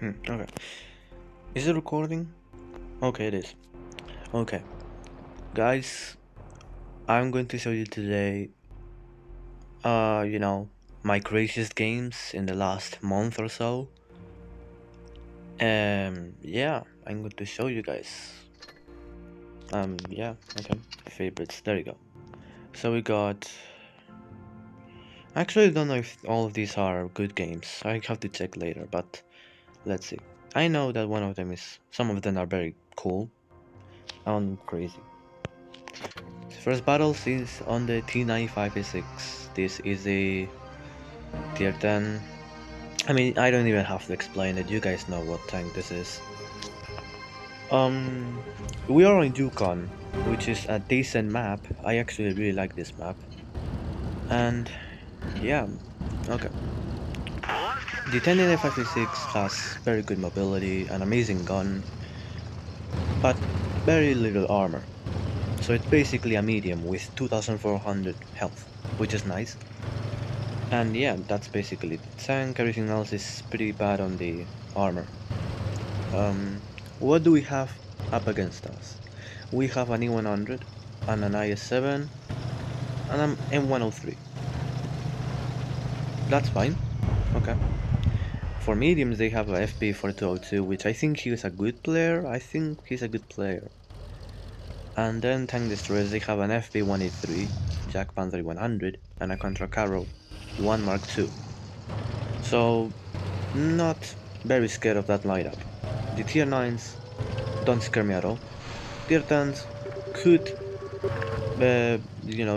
Okay. Is it recording? Okay, it is. Okay. Guys, I'm going to show you today, you know, my craziest games in the last month or so. Yeah, I'm going to show you guys. Yeah, okay. Favorites, there you go. So we got... Actually, I don't know if all of these are good games. I have to check later, but let's see. I know that one of them is... Some of them are very cool. I'm crazy. First battle is on the T95A6. This is a tier 10. I mean, I don't even have to explain it. You guys know what tank this is. Um, we are on Yukon, which is a decent map. I actually really like this map. And yeah, okay. The 1095A6 has very good mobility, an amazing gun, but very little armor. So it's basically a medium with 2400 health, which is nice. And yeah, that's basically the tank. Everything else is pretty bad on the armor. What do we have up against us? We have an E100 and an IS-7 and an M103. That's fine. Okay. For mediums, they have a FP4202, which I think he is a good player. I think he's a good player. And then tank destroyers, they have an FP183, Jack Panther 100, and a Contra Carro 1 Mark II. So, not very scared of that lineup. The tier 9s don't scare me at all. Tier 10s could,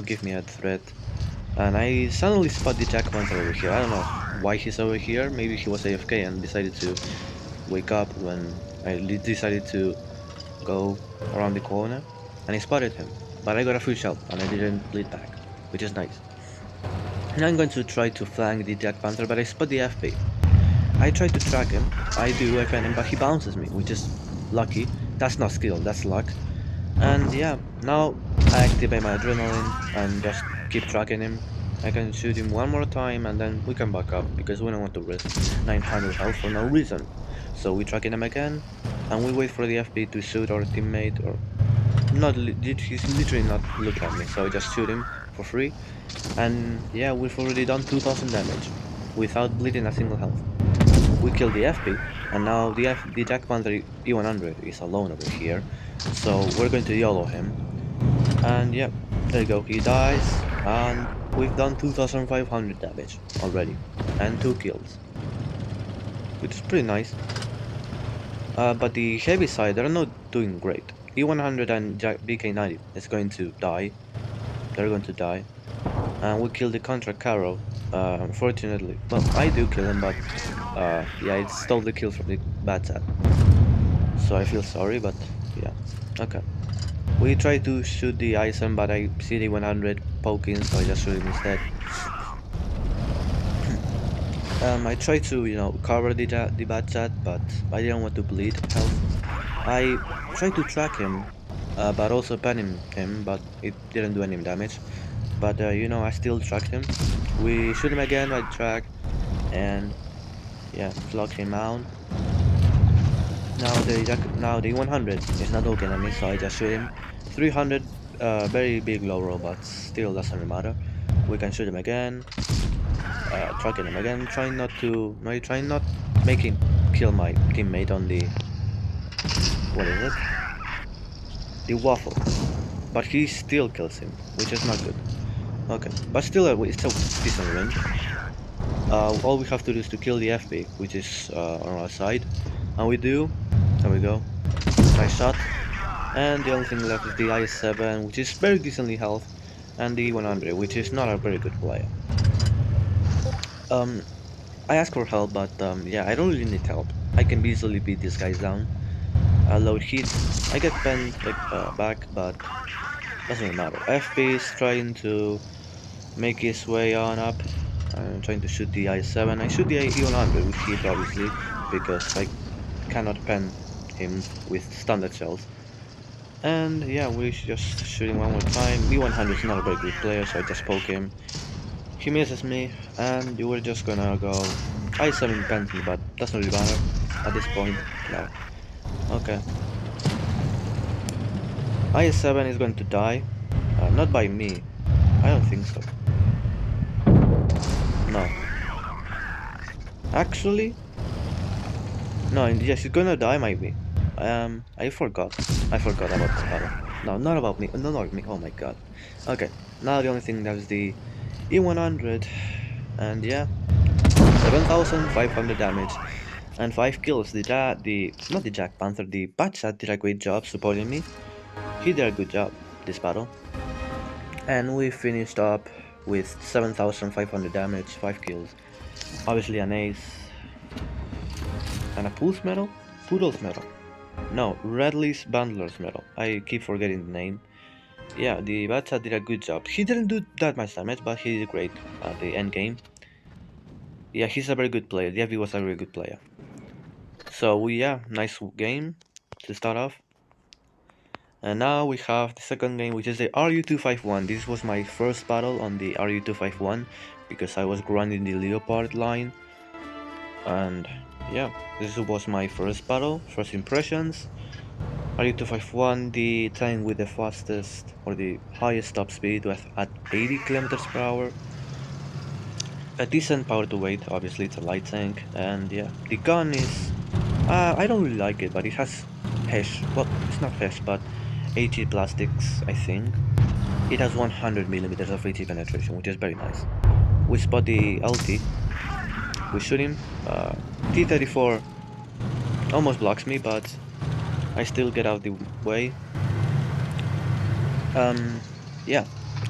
give me a threat. And I suddenly spot the Jack Panther over here. I don't know why he's over here. Maybe he was AFK and decided to wake up when I decided to go around the corner. And I spotted him. But I got a free shot and I didn't bleed back, which is nice. Now I'm going to try to flank the Jack Panther, but I spot the FP. I try to track him, I pen him, but he bounces me, which is lucky. That's not skill, that's luck. And yeah, now I activate my adrenaline and just keep tracking him. I can shoot him one more time and then we can back up because we don't want to risk 900 health for no reason. So we track him again and we wait for the FP to shoot our teammate or not. He's literally not looking at me, so I just shoot him for free. And yeah, we've already done 2000 damage without bleeding a single health. We killed the FP, and now the Jack Panther E100 is alone over here, so we're going to YOLO him. And yeah, there you go, he dies, and we've done 2500 damage already, and 2 kills, which is pretty nice. But the heavy side, they're not doing great. E100 and BK90 is going to die, they're going to die. And we killed the Contra Carro, unfortunately. Well, I do kill him, but yeah, I stole the kill from the bad side. So I feel sorry, but yeah, okay. We tried to shoot the ISM, but I see the 100 poking, so I just shoot him instead. I tried to, cover the bad chat, but I didn't want to bleed health. I tried to track him, but also pen him, but it didn't do any damage. But I still tracked him. We shoot him again, I track, and yeah, block him out. Now the 100 is not looking at me, so I just shoot him. 300, very big low roll, but still doesn't matter. We can shoot him again, tracking him again, trying not make him kill my teammate on the, what is it? The waffle. But he still kills him, which is not good. Okay, but still it's a decent win. All we have to do is to kill the FP, which is on our side, and we do. There we go, nice shot. And the only thing left is the IS-7, which is very decently health, and the 100, which is not a very good player. I ask for help, but yeah, I don't really need help. I can easily beat these guys down. I load hit, I get bent back, but doesn't matter. FP is trying to make his way on up. I'm trying to shoot the I-7. I shoot the E100 with hit, obviously, because I cannot pen him with standard shells. And yeah, we're just shooting one more time. E100 is not a very good player, so I just poke him. He misses me, and we're just gonna go I-7 pens me, but doesn't really matter. at this point. No. Okay. IS-7 is going to die. Not by me. I don't think so. No. Actually, no. Yes, he's gonna die. Maybe. I forgot. I forgot about the battle. No, not about me. No, not me. Oh my god. Okay. Now the only thing that is the E100, and yeah, 7,500 damage and 5 kills. Not the Jack Panther, the Batchat did a great job supporting me. He did a good job this battle. And we finished up with 7,500 damage, 5 kills. Obviously an ace. And a Pulse medal? Poodle's medal. No, Radley's Bundler's medal. I keep forgetting the name. Yeah, the Batchat did a good job. He didn't do that much damage, but he did great at the end game. Yeah, he's a very good player. The FV was a very good player. So yeah, nice game to start off. And now we have the second game, which is the RU-251. This was my first battle on the RU-251 because I was grinding the Leopard line. And yeah, this was my first battle, first impressions. RU-251, the tank with the fastest or the highest top speed was at 80 kilometers per hour. A decent power to weight, obviously it's a light tank, and yeah, the gun is, I don't really like it, but it has HESH, well, it's not HESH, but HE plastics, I think. It has 100 millimeters of HE penetration, which is very nice. We spot the LT, we shoot him, T-34 almost blocks me, but I still get out the way. Yeah,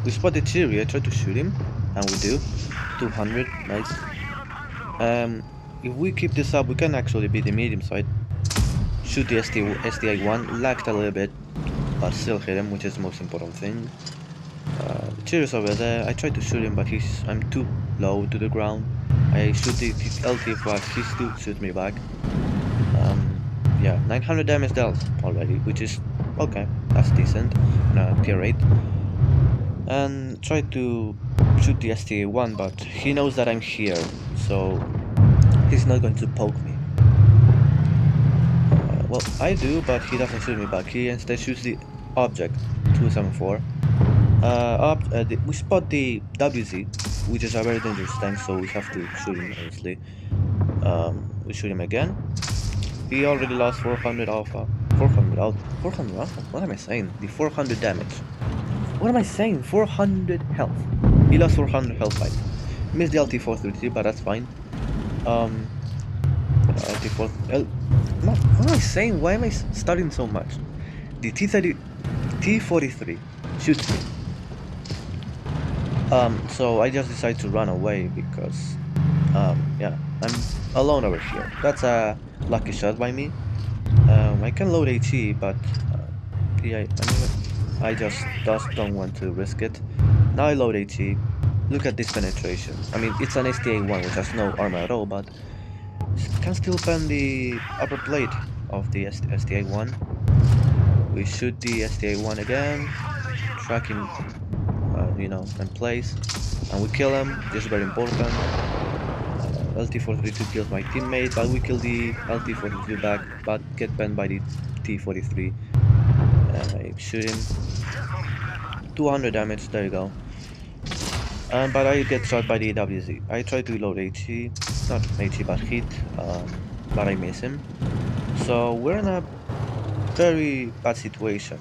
we spot the Cheery, I try to shoot him, and we do, 200, nice. If we keep this up, we can actually beat the medium side. Shoot the SDI-1, lagged a little bit, but still hit him, which is the most important thing. The Cheer's over there, I tried to shoot him, but I'm too low to the ground. I shoot the LT, but he still shoots me back. Yeah, 900 damage dealt already, which is okay, that's decent, tier 8. And try to shoot the SDI-1, but he knows that I'm here, so he's not going to poke me. Well, I do, but he doesn't shoot me back. He instead shoots the object, 274. We spot the WZ, which is a very dangerous tank, so we have to shoot him, obviously. We shoot him again. He already lost 400 alpha. 400 alpha? 400 alpha? What am I saying? The 400 damage. What am I saying? 400 health. He lost 400 health fight. Missed the LT-433, but that's fine. LT-4... What am I saying? Why am I studying so much? The T-43 shoots me. So I just decided to run away because, yeah, I'm alone over here. That's a lucky shot by me. I can load HE, but yeah, I just don't want to risk it. Now I load HE. Look at this penetration. I mean, it's an SDI-1 which has no armor at all, but can still pen the upper plate of the SDI-1. We shoot the SDI-1 again, track him, you know, in place, and we kill him. This is very important. LT-432 kills my teammate, but we kill the LT-432 back, but get penned by the T-43. I shoot him. 200 damage, there you go. But I get shot by the WZ. I try to load HE, not HE but hit, but I miss him. So we're in a very bad situation.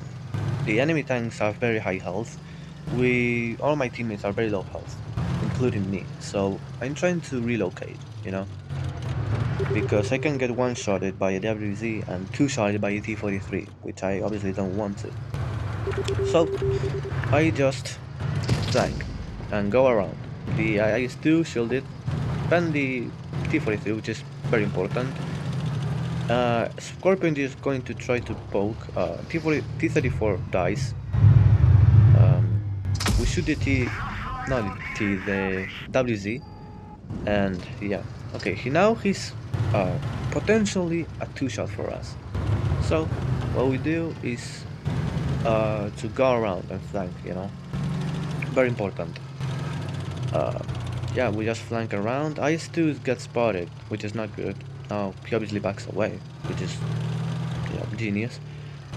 The enemy tanks have very high health. All my teammates are very low health, including me. So I'm trying to relocate, you know, because I can get one-shotted by a WZ and two-shotted by a T-43, which I obviously don't want to. So I just flank and go around. The IS-2 shielded, then the T-43, which is very important. Scorpion is going to try to poke. T-34 dies. We shoot the the WZ, and yeah, okay. He's potentially a two-shot for us. So what we do is to go around and flank. You know, very important. Yeah, we just flank around. IS-2 gets spotted, which is not good. Now he obviously backs away, which is, you know, genius.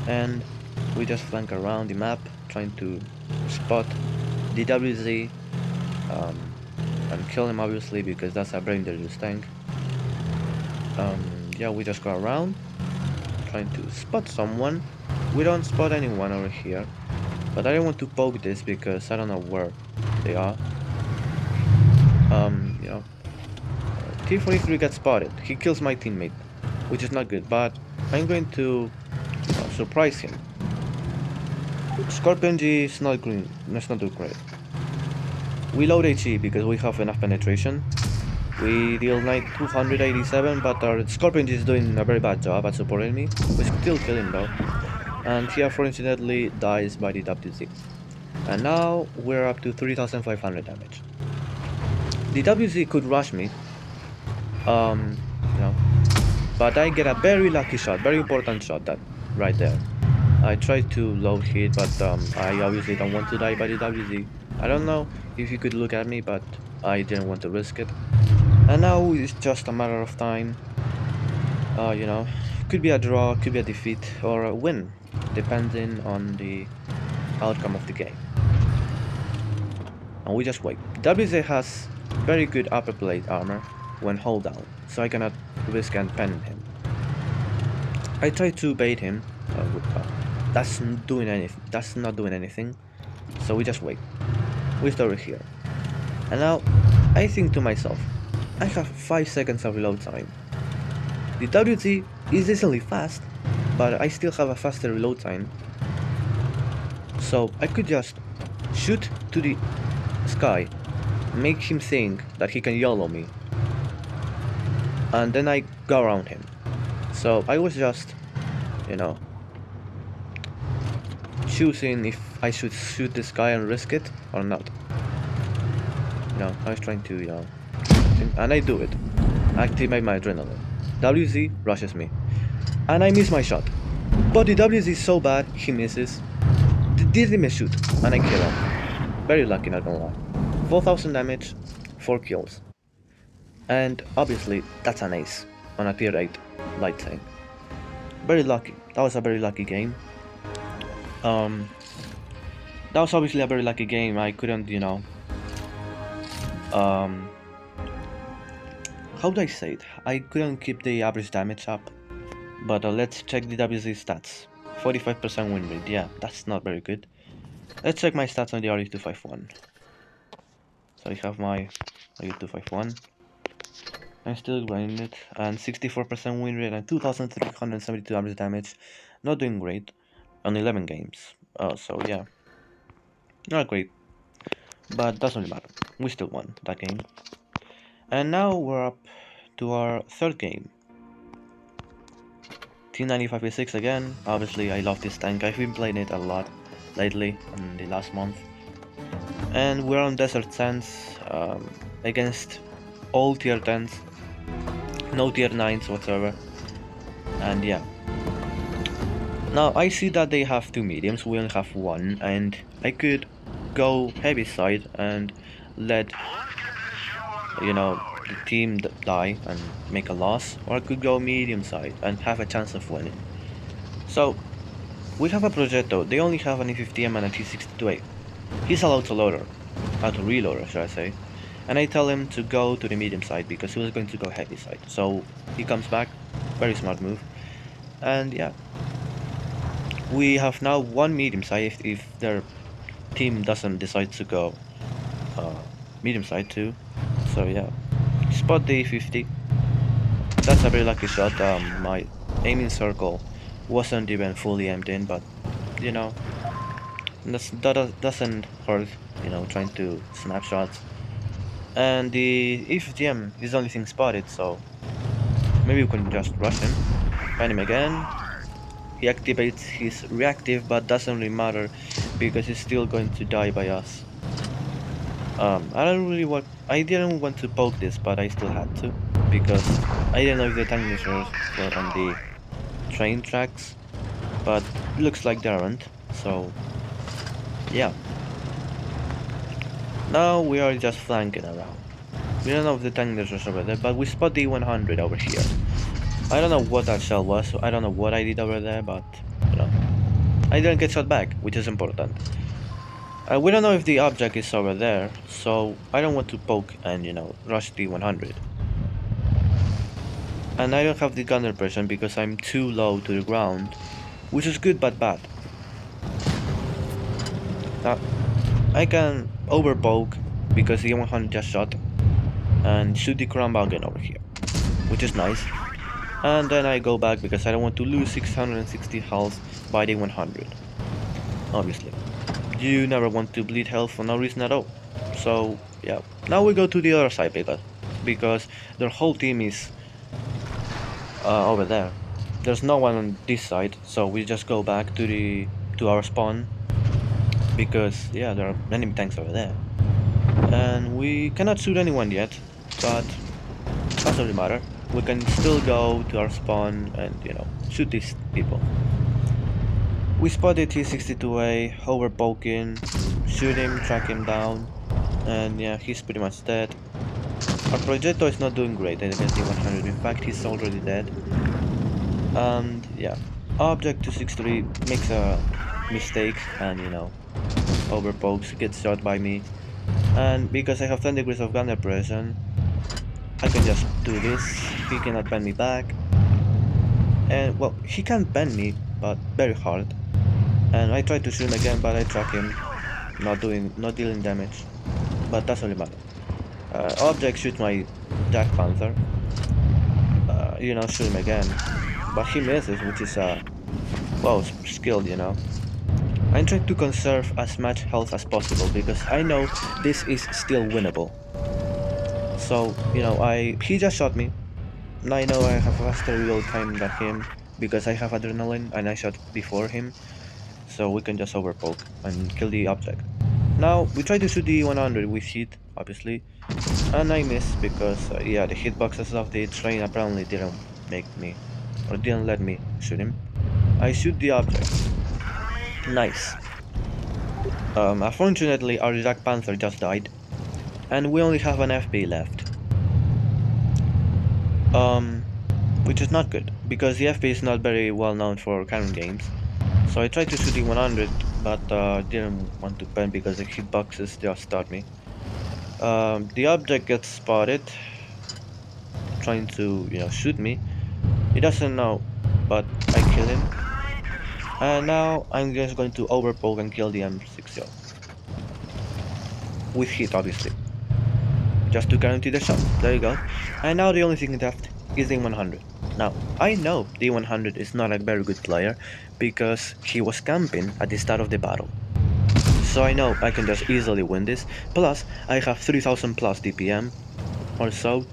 And we just flank around the map, trying to spot the WZ and kill him obviously because that's a very dangerous tank. Yeah, we just go around, trying to spot someone. We don't spot anyone over here, but I don't want to poke this because I don't know where they are. You know, T-43 gets spotted. He kills my teammate, which is not good, but I'm going to surprise him. Scorpion G is not green. Let's not do great. We load HE because we have enough penetration. We deal 287, but our Scorpion G is doing a very bad job at supporting me. We still kill him though. And he unfortunately dies by the WZ. And now we're up to 3500 damage. The WZ could rush me, you know, but I get a very lucky shot, very important shot that right there. I tried to load hit, but I obviously don't want to die by the WZ. I don't know if you could look at me, but I didn't want to risk it. And now it's just a matter of time. You know, could be a draw, could be a defeat, or a win, depending on the outcome of the game. And we just wait. WZ has very good upper plate armor when hold down, so I cannot risk and pen him. I try to bait him, that's not doing anything, so we just wait. We start here. And now, I think to myself, I have 5 seconds of reload time. The WZ is decently fast, but I still have a faster reload time. So I could just shoot to the sky, make him think that he can YOLO me, and then I go around him. So I was just, you know, choosing if I should shoot this guy and risk it or not. You know, I was trying to, you know, and I do it. Activate my adrenaline. WZ rushes me, and I miss my shot. But the WZ is so bad, he misses. Didn't even shoot, and I kill him. Very lucky, not gonna lie. 4000 damage, 4 kills. And obviously, that's an ace on a tier 8 light tank. Very lucky. That was a very lucky game. That was obviously a very lucky game. I couldn't, you know, how do I say it? I couldn't keep the average damage up. But let's check the WZ stats. 45% win rate. Yeah, that's not very good. Let's check my stats on the RE251. So I have my RE251. I'm still grinding it, and 64% win rate and 2372 average damage. Not doing great on 11 games. So yeah, not great, but doesn't matter. We still won that game. And now we're up to our third game. T95A6 again. Obviously, I love this tank. I've been playing it a lot lately in the last month. And we're on Desert Sands against all tier 10s, no tier 9s whatsoever. And yeah. Now I see that they have 2 mediums, we only have 1, and I could go heavy side and let, you know, the team die and make a loss, or I could go medium side and have a chance of winning. So we have a Progetto. They only have an E50M and a T62A. He's an auto-reloader should I say, and I tell him to go to the medium side because he was going to go heavy side. So he comes back, very smart move, and yeah, we have now 1 medium side if their team doesn't decide to go medium side too. So yeah, spot the E50. That's a very lucky shot. My aiming circle wasn't even fully aimed in, but you know, that doesn't hurt, you know, trying to snap shots. And the E50M is the only thing spotted, so maybe we can just rush him. Find him again. He activates his reactive, but doesn't really matter because he's still going to die by us. I didn't want to poke this, but I still had to because I didn't know if the tank missiles were on the train tracks, but looks like they aren't. So yeah. Now we are just flanking around. We don't know if the tank is over there, but we spot the 100 over here. I don't know what that shell was, so I don't know what I did over there, but you know, I didn't get shot back, which is important. We don't know if the object is over there, so I don't want to poke and, rush the 100. And I don't have the gunner person because I'm too low to the ground, which is good but bad. Now, I can over poke because the 100 just shot and shoot the crownbow again over here, which is nice. And then I go back because I don't want to lose 660 health by the 100. Obviously. You never want to bleed health for no reason at all. So, yeah. Now we go to the other side because their whole team is over there. There's no one on this side, so we just go back to our spawn because yeah, there are enemy tanks over there. And we cannot shoot anyone yet, but doesn't matter. We can still go to our spawn and shoot these people. We spotted T-62A, over poking, shoot him, track him down, and yeah, he's pretty much dead. Our projectile is not doing great against the 100, in fact he's already dead. And yeah, Object 263 makes a mistake and over pokes, gets shot by me. And because I have 10 degrees of gun depression, I can just do this, he cannot bend me back. And well, he can bend me, but very hard. And I try to shoot him again, but I track him, not dealing damage. But doesn't really matter. Object shoots my Jack Panther. Shoot him again. But he misses, which is well, skilled, I'm trying to conserve as much health as possible because I know this is still winnable. So, he just shot me. And I know I have faster reload time than him because I have adrenaline and I shot before him. So we can just overpoke and kill the object. Now, we try to shoot the 100 with heat, obviously. And I miss because, yeah, the hitboxes of the train apparently didn't make me, or didn't let me shoot him. I shoot the object. Nice. Unfortunately, our Jack Panther just died, and we only have an FP left. Which is not good, because the FP is not very well known for cannon games. So I tried to shoot the 100, but didn't want to pen because the hitboxes just start me. The object gets spotted, trying to, shoot me. He doesn't know, but I kill him. And now I'm just going to overpoke and kill the M60. With hit, obviously. Just to guarantee the shot. There you go. And now the only thing left is the 100. Now, I know the 100 is not a very good player because he was camping at the start of the battle. So I know I can just easily win this. Plus, I have 3000 plus DPM or so.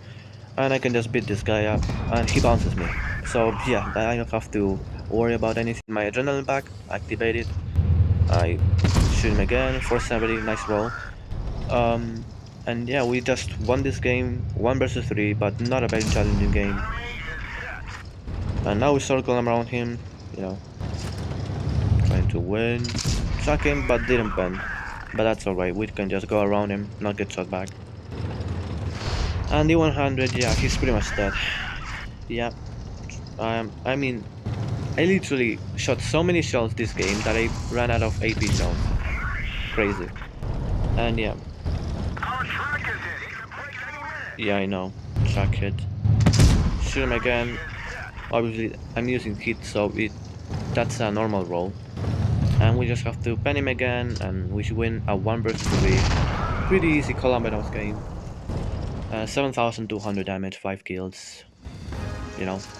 And I can just beat this guy up and he bounces me. So yeah, I don't have to worry about anything. My adrenaline back, activate it. I shoot him again, 470, nice roll. And yeah, we just won this game, 1 versus 3, but not a very challenging game. And now we circle around him, trying to win. Track him, but didn't pen. But that's alright, we can just go around him, not get shot back. And the 100, yeah, he's pretty much dead. Yeah. I mean, I literally shot so many shells this game that I ran out of AP shells. Crazy. And yeah. Yeah, I know. Track hit. Shoot him again. Obviously, I'm using hit, so that's a normal roll. And we just have to pen him again, and we should win a 1 versus 3. Pretty easy Colombinos game. 7,200 damage, 5 kills.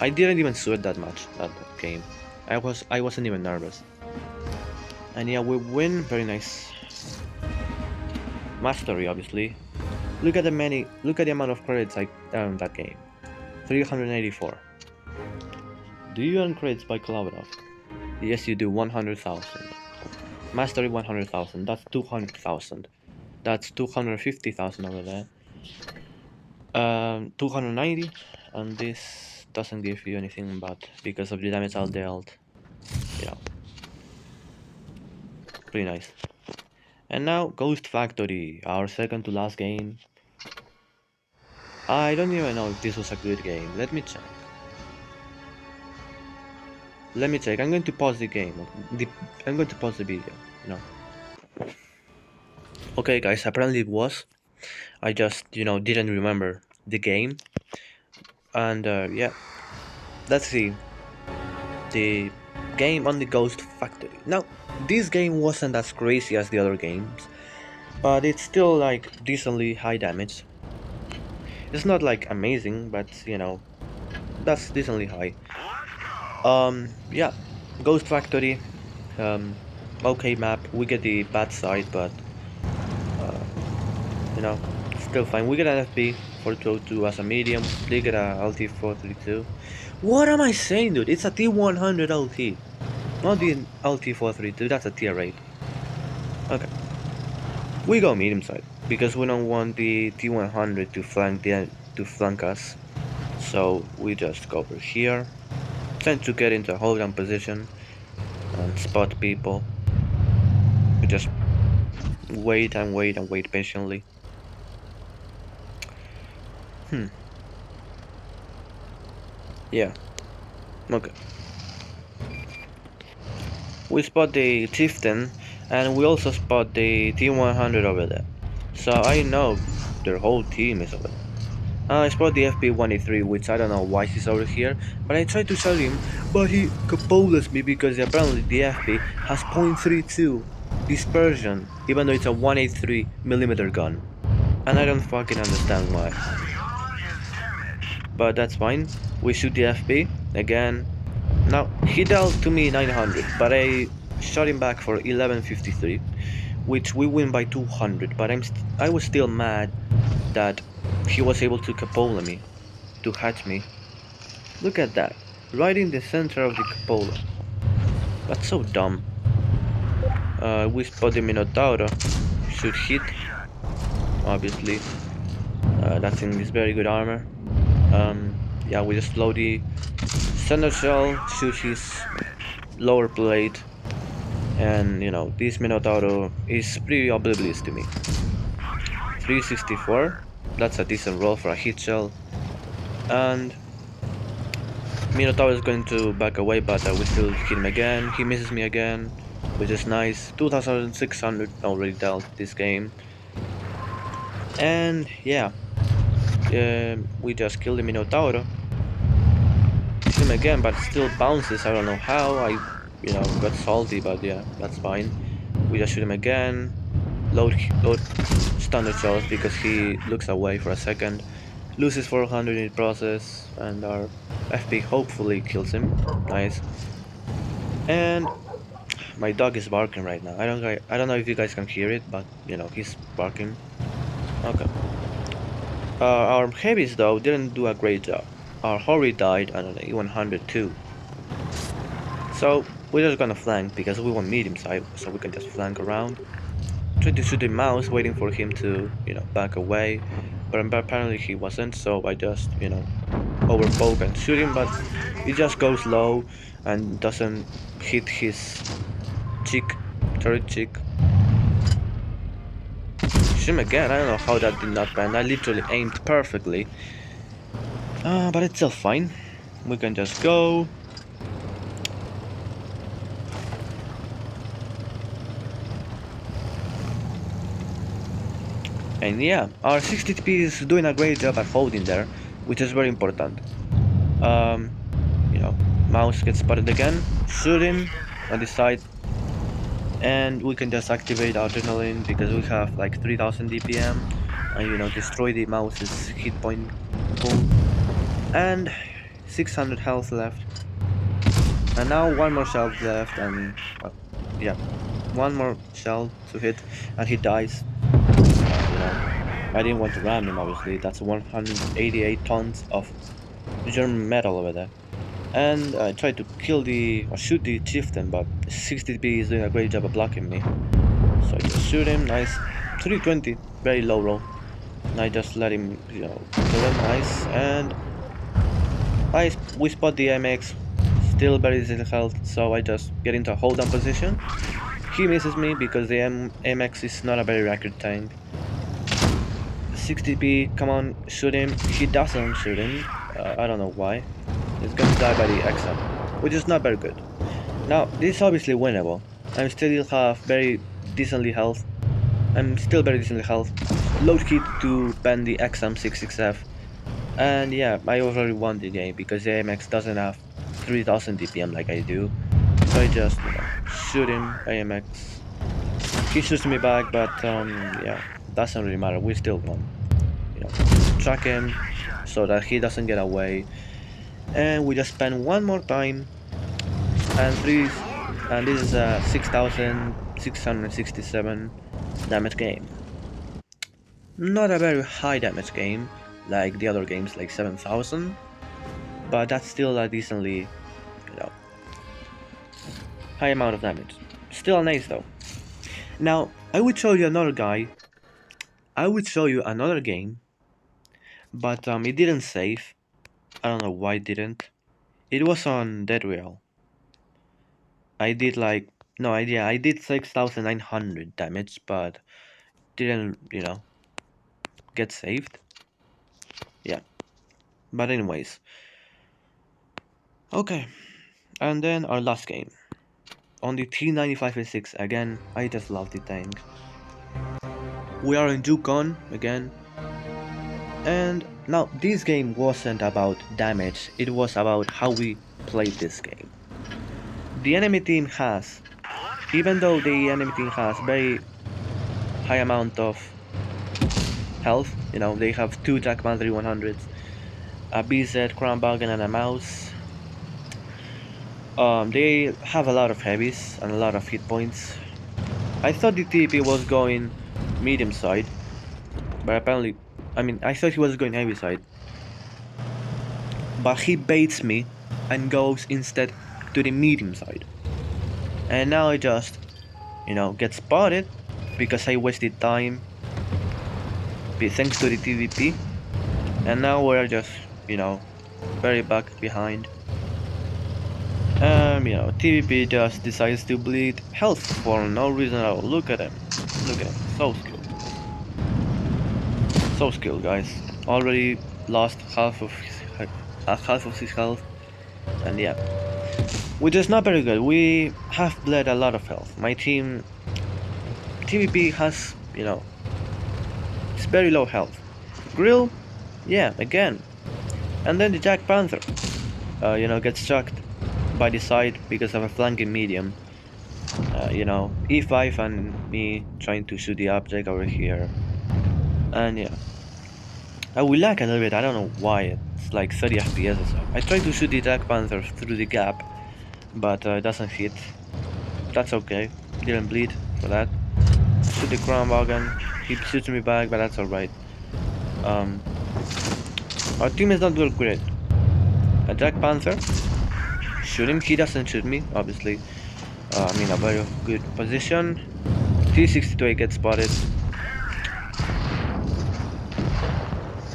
I didn't even sweat that much that game. I wasn't even nervous. And yeah, we win, very nice. Mastery, obviously. Look at the amount of credits I earned that game. 384. Do you earn credits by Kolovodov? Yes, you do, 100,000. Mastery 100,000, that's 200,000. That's 250,000 over there. 290, and this doesn't give you anything, but because of the damage I dealt, pretty nice. And now Ghost Factory, our second to last game. I don't even know if this was a good game. Let me check. Let me check. I'm going to pause the game. I'm going to pause the video. You know. Okay, guys. Apparently it was. I just didn't remember the game. And yeah, let's see the game on the Ghost Factory. Now, this game wasn't as crazy as the other games, but it's still like decently high damage. It's not like amazing, but that's decently high. Yeah, Ghost Factory. Um, okay map. We get the bad side, but uh, you know, still fine. We get an FP 422 as a medium. They get a LT 432. What am I saying, dude? It's a T100 LT, not the LT 432. That's a tier 8. Okay, we go medium side because we don't want the T100 to flank us. So we just go over here, tend to get into a hold down position and spot people. We just wait and wait and wait patiently. Hmm. Yeah. Okay. We spot the Chieftain, and we also spot the T100 over there. So I know their whole team is over there. I spot the FP183, which I don't know why he's over here, but I tried to shot him, but he capolas me because apparently the FP has .32 dispersion, even though it's a 183mm gun. And I don't fucking understand why. But that's fine. We shoot the FP again. Now, he dealt to me 900, but I shot him back for 1153, which we win by 200, but I was still mad that he was able to capola me, to hatch me. Look at that, right in the center of the cupola. That's so dumb. We spot the Minotauro, should hit, obviously. That's in this very good armor. Yeah, we just blow the Thunder Shell, shoot his lower plate, and this Minotauro is pretty oblivious to me. 364, that's a decent roll for a hit shell, and Minotauro is going to back away, but we still hit him again. He misses me again, which is nice. 2600 already dealt this game, and yeah, we just killed the Minotauro. Hit him again, but still bounces. I don't know how. I got salty, but yeah, that's fine. We just shoot him again. Load standard shells because he looks away for a second. Loses 400 in the process, and our FP hopefully kills him. Nice. And my dog is barking right now. I don't know if you guys can hear it, but he's barking. Okay. Our heavies though didn't do a great job. Our Hori died on an E100 too. So we're just gonna flank because we want medium side, so we can just flank around. Try to shoot the mouse, waiting for him to back away, but apparently he wasn't. So I just overpoke and shoot him, but he just goes low and doesn't hit his cheek, turret cheek. Shoot him again. I don't know how that did not land. I literally aimed perfectly. But it's still fine. We can just go. And yeah, our 60TP is doing a great job at holding there, which is very important. Mouse gets spotted again, shoot him on the side, and we can just activate adrenaline because we have like 3000 DPM, and destroy the mouse's hit point pool, and 600 health left. And now one more shell left, and yeah, one more shell to hit, and he dies. I didn't want to ram him, obviously. That's 188 tons of German metal over there. And I tried to shoot the chieftain, but 60B is doing a great job of blocking me. So I just shoot him, nice. 320, very low roll. And I just let him, kill him, nice. And we spot the MX, still very little health, so I just get into a hold down position. He misses me because the MX is not a very accurate tank. 60p, come on, shoot him. He doesn't shoot him. I don't know why. He's gonna die by the XM, which is not very good. Now, this is obviously winnable. I'm still have very decently health. I'm still very decently health. Load key to ban the XM66F. And yeah, I already won the game because the AMX doesn't have 3000 DPM like I do. So I just, shoot him, AMX. He shoots me back, but yeah, doesn't really matter. We still won. Track him so that he doesn't get away. And we just spend one more time and this is a 6667 damage game. Not a very high damage game like the other games like 7000, but that's still a decently, high amount of damage. Still nice though. Now I would show you another guy. I would show you another game, but it didn't save. I don't know why it didn't. It was on Dead Real. I did like no idea. I did 6900 damage, but didn't get saved. Yeah. But anyways. Okay. And then our last game. On the T95A6 again. I just love the tank. We are in Yukon again. And now this game wasn't about damage. It was about how we played this game. The enemy team has, even though the enemy team has very high amount of health, they have 2 Jack Panther 100s, a BZ, Crown Bargain and a Mouse. They have a lot of heavies and a lot of hit points. I thought the TP was going medium side, but apparently, I thought he was going heavy side. But he baits me and goes instead to the medium side. And now I just, get spotted because I wasted time thanks to the TVP. And now we're just, very back behind. TVP just decides to bleed health for no reason at all. Look at him. So skilled. So skilled, guys. Already lost half of his health. And yeah. Which is not very good. We have bled a lot of health. My team TVP has, it's very low health. Grill, yeah, again. And then the Jack Panther, gets chucked by the side because of a flanking medium. E5 and me trying to shoot the object over here. And yeah. I will lag a little bit, I don't know why, it's like 30 FPS or so. I tried to shoot the Jack Panther through the gap, but it doesn't hit. That's okay, didn't bleed for that. Shoot the Crown Bargain, he shoots me back, but that's alright. Our team is not doing great. A Jack Panther, shoot him, he doesn't shoot me, obviously. I'm in a very good position. T62 gets spotted.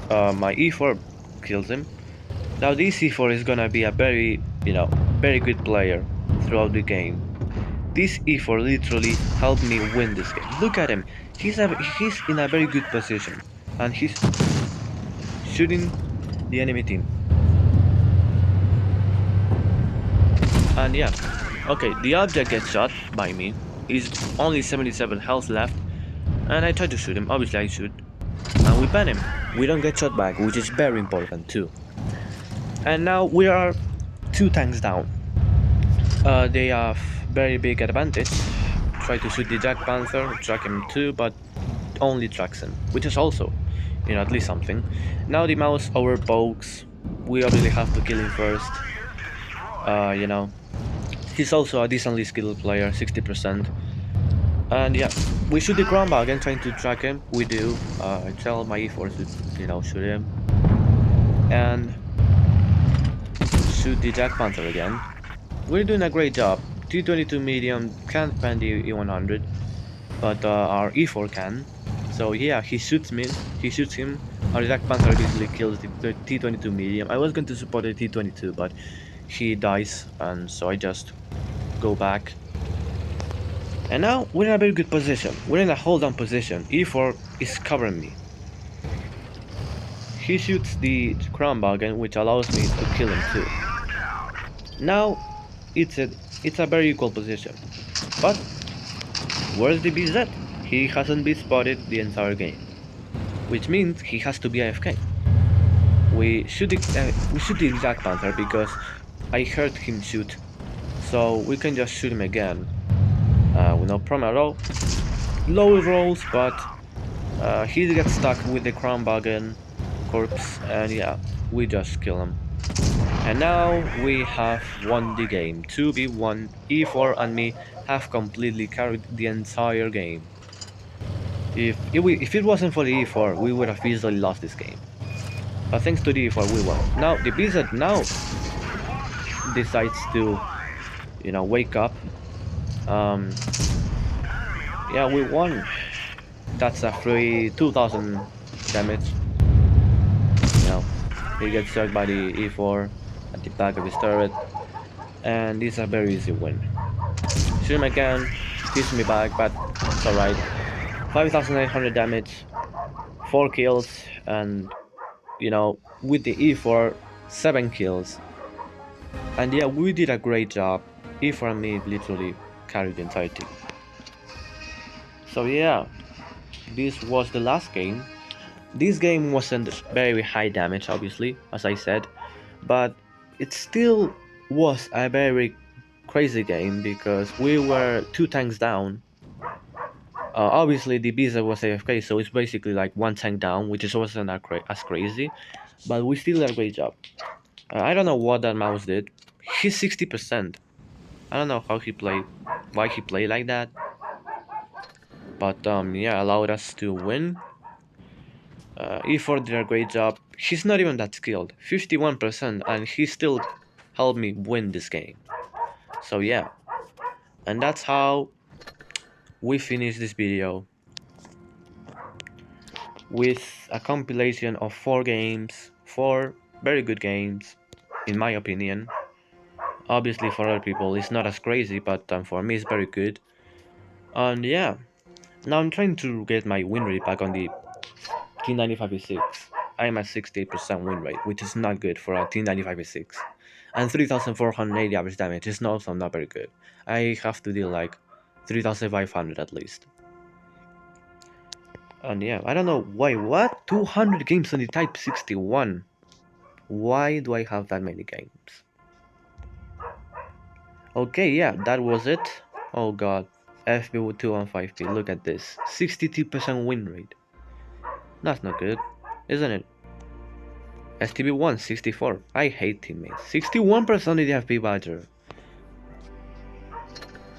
My E4 kills him. Now this E4 is gonna be a very, very good player throughout the game. This E4 literally helped me win this game. Look at him. He's in a very good position, and he's shooting the enemy team. And yeah, okay, the object gets shot by me. He's only 77 health left, and I try to shoot him. Obviously, I shoot, and we ban him. We don't get shot back, which is very important too. And now we are 2 tanks down. They have very big advantage. Try to shoot the Jack Panther, track him too, but only tracks him, which is also, at least something. Now the Mouse overpokes. We obviously have to kill him first. He's also a decently skilled player, 60%. And yeah, we shoot the Crown Bargain trying to track him. We do. I tell my E4 to, shoot him. And shoot the Jack Panther again. We're doing a great job. T22 medium can't ban the E100, but our E4 can. So yeah, he shoots him. Our Jack Panther easily kills the T22 medium. I was going to support the T22, but he dies, and so I just go back. And now we're in a very good position. We're in a hold down position. E4 is covering me. he shoots the Kronwagen, which allows me to kill him too. Now, it's a very equal position. But, where's the BZ? He hasn't been spotted the entire game. Which means he has to be AFK. We shoot the Jack Panther because I heard him shoot. So we can just shoot him again. With no problem at all. Low rolls, but he gets stuck with the Kronwagen corpse, and yeah, we just kill him. And now we have won the game. 2v1, E4 and me have completely carried the entire game. If it wasn't for the E4, we would have easily lost this game. But thanks to the E4, we won. Now, the Blizzard now decides to, wake up. Yeah, we won. That's a free 2000 damage. He gets struck by the E4 at the back of his turret, and this is a very easy win. Shoot him again, teach me back, but it's alright. 5800 damage, 4 kills, and with the E4, 7 kills. And yeah, we did a great job. E4 and me literally carried the entire team. So yeah, this was the last game. This game wasn't very high damage, obviously, as I said, but it still was a very crazy game because we were 2 tanks down. Obviously, the Biza was AFK, so it's basically like 1 tank down, which is wasn't as crazy, but we still did a great job. I don't know what that mouse did. He's 60%. I don't know how he played, why he played like that, but yeah, allowed us to win. E4 did a great job. He's not even that skilled, 51%, and he still helped me win this game. So yeah, and that's how we finish this video with a compilation of 4 games, 4 very good games, in my opinion. Obviously for other people it's not as crazy, but for me it's very good. And yeah, now I'm trying to get my win rate back on the T95E6. I'm at 68% win rate, which is not good for a T95E6. And 3480 average damage is also not very good. I have to deal like 3500 at least. And yeah, I don't know why. What? 200 games on the Type 61. Why do I have that many games? Okay, yeah, that was it. Oh god. FB with 215P. Look at this. 62% win rate. That's not good, isn't it? STB1, 64. I hate teammates. 61% of the FP Badger.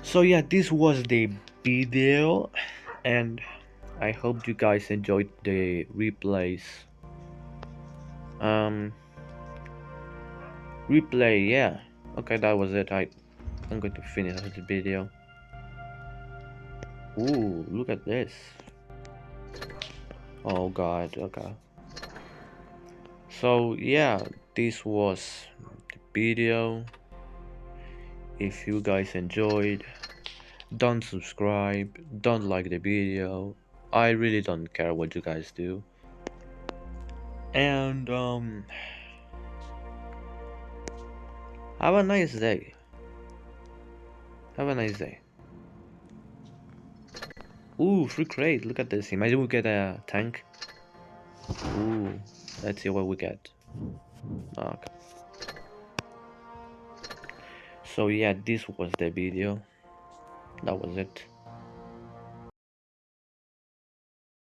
So yeah, this was the video, and I hope you guys enjoyed the replays. Replay, yeah. Okay, that was it. I'm going to finish the video. Ooh, look at this. Oh god, okay. So yeah, this was the video. If you guys enjoyed, don't subscribe, don't like the video. I really don't care what you guys do. And have a nice day. Have a nice day. Ooh, free crate, look at this. Imagine we get a tank. Ooh, let's see what we get. Okay. So yeah, this was the video. That was it.